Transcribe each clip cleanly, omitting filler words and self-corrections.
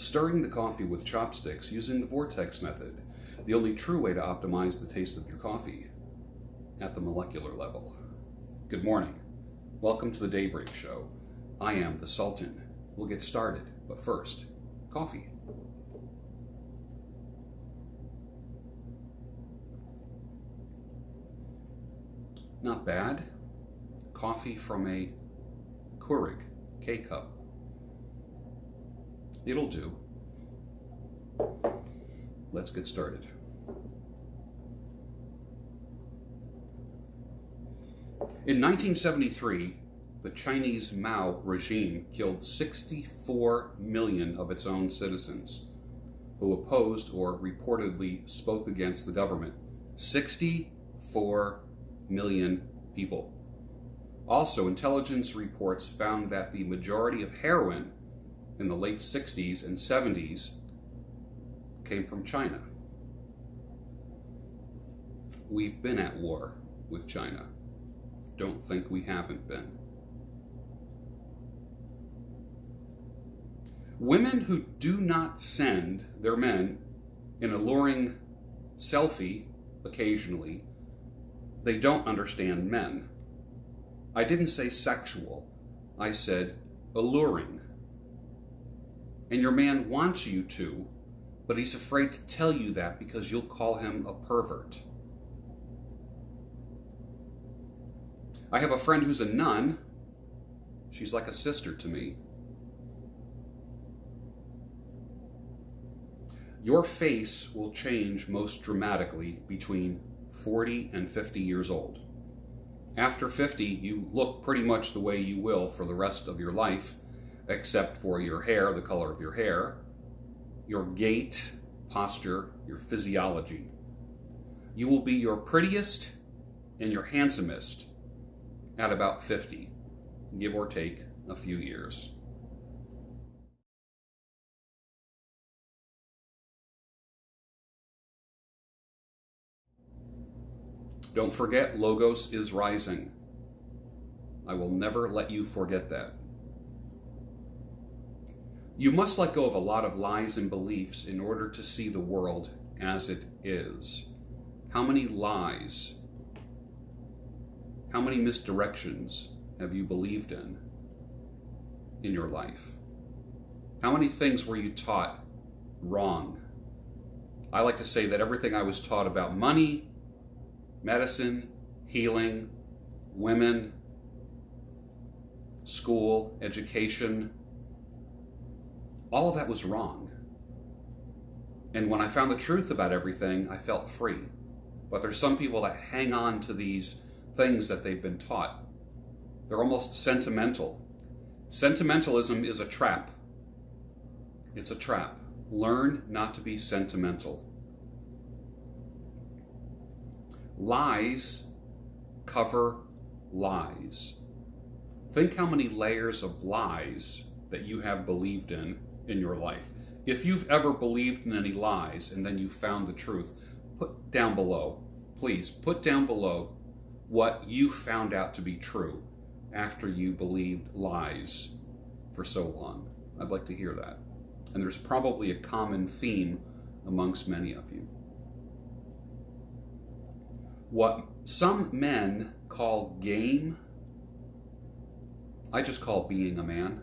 Stirring the coffee with chopsticks using the vortex method, the only true way to optimize the taste of your coffee at the molecular level. Good morning. Welcome to the Daybreak Show. I am the Sultan. We'll get started, but first, coffee. Not bad. Coffee from a Keurig K-cup. It'll do. Let's get started. In 1973, the Chinese Mao regime killed 64 million of its own citizens who opposed or reportedly spoke against the government. 64 million people. Also, intelligence reports found that the majority of heroin in the late 60s and 70s came from China. We've been at war with China. Don't think we haven't been. Women who do not send their men an alluring selfie occasionally, they don't understand men. I didn't say sexual, I said alluring. And your man wants you to, but he's afraid to tell you that because you'll call him a pervert. I have a friend who's a nun. She's like a sister to me. Your face will change most dramatically between 40 and 50 years old. After 50, you look pretty much the way you will for the rest of your life, except for your hair, the color of your hair, your gait, posture, your physiology. You will be your prettiest and your handsomest at about 50, give or take a few years. Don't forget, Logos is rising. I will never let you forget that. You must let go of a lot of lies and beliefs in order to see the world as it is. How many lies, how many misdirections have you believed in your life? How many things were you taught wrong? I like to say that everything I was taught about money, medicine, healing, women, school, education, all of that was wrong. And when I found the truth about everything, I felt free. But there's some people that hang on to these things that they've been taught. They're almost sentimental. Sentimentalism is a trap. It's a trap. Learn not to be sentimental. Lies cover lies. Think how many layers of lies that you have believed in your life. If you've ever believed in any lies and then you found the truth, put down below, please, put down below what you found out to be true after you believed lies for so long. I'd like to hear that. And there's probably a common theme amongst many of you. What some men call game, I just call being a man.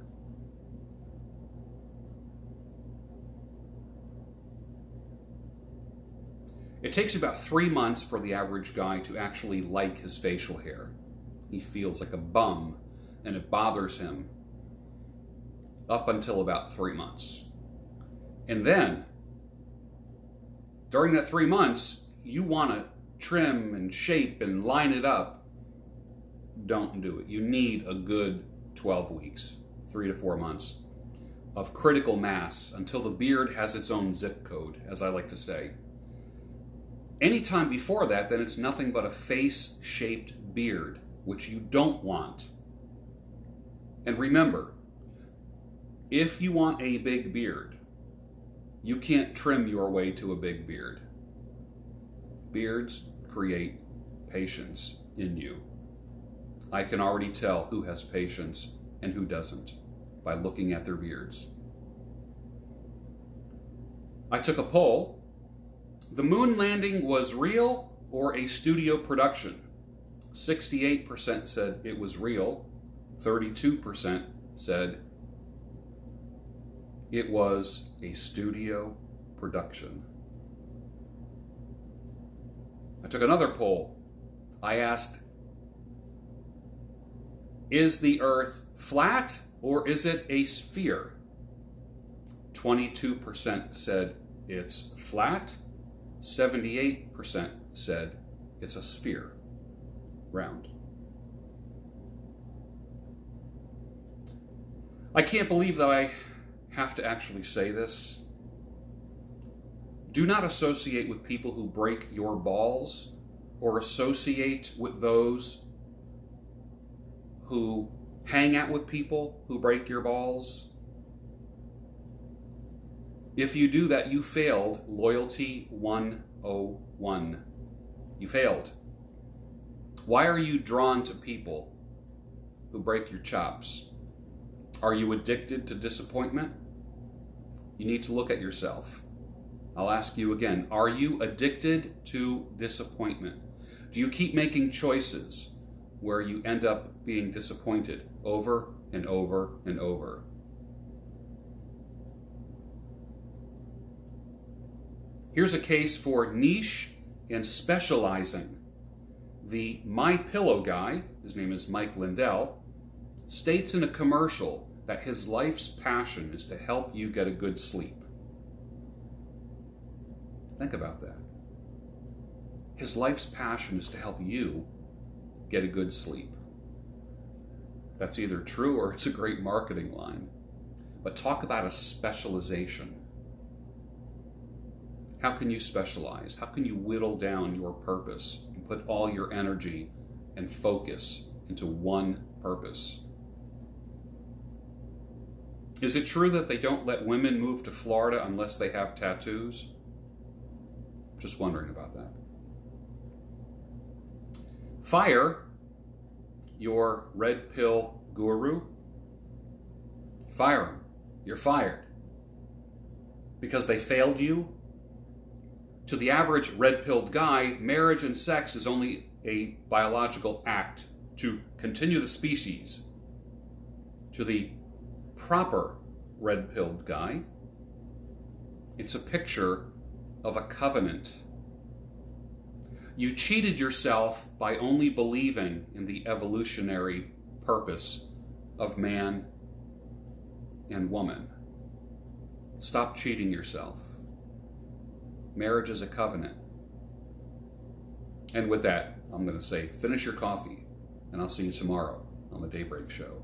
It takes about 3 months for the average guy to actually like his facial hair. He feels like a bum, and it bothers him up until about 3 months. And then, during that 3 months, you want to trim and shape and line it up. Don't do it. You need a good 12 weeks, 3 to 4 months of critical mass until the beard has its own zip code, as I like to say. Anytime before that, then it's nothing but a face-shaped beard, which you don't want. And remember, if you want a big beard, you can't trim your way to a big beard. Beards create patience in you. I can already tell who has patience and who doesn't by looking at their beards. I took a poll. The moon landing was real or a studio production? 68% said it was real. 32% said it was a studio production. I took another poll. I asked, is the Earth flat or is it a sphere? 22% said it's flat. 78% said it's a sphere, round. I can't believe that I have to actually say this. Do not associate with people who break your balls, or associate with those who hang out with people who break your balls. If you do that, you failed Loyalty 101. You failed. Why are you drawn to people who break your chops? Are you addicted to disappointment? You need to look at yourself. I'll ask you again, are you addicted to disappointment? Do you keep making choices where you end up being disappointed over and over and over? Here's a case for niche and specializing. The My Pillow guy, his name is Mike Lindell, states in a commercial that his life's passion is to help you get a good sleep. Think about that. His life's passion is to help you get a good sleep. That's either true or it's a great marketing line. But talk about a specialization. How can you specialize? How can you whittle down your purpose and put all your energy and focus into one purpose? Is it true that they don't let women move to Florida unless they have tattoos? Just wondering about that. Fire your red pill guru. Fire him. You're fired. Because they failed you? To the average red-pilled guy, marriage and sex is only a biological act to continue the species. To the proper red-pilled guy, it's a picture of a covenant. You cheated yourself by only believing in the evolutionary purpose of man and woman. Stop cheating yourself. Marriage is a covenant. And with that, I'm going to say, finish your coffee, and I'll see you tomorrow on the Daybreak Show.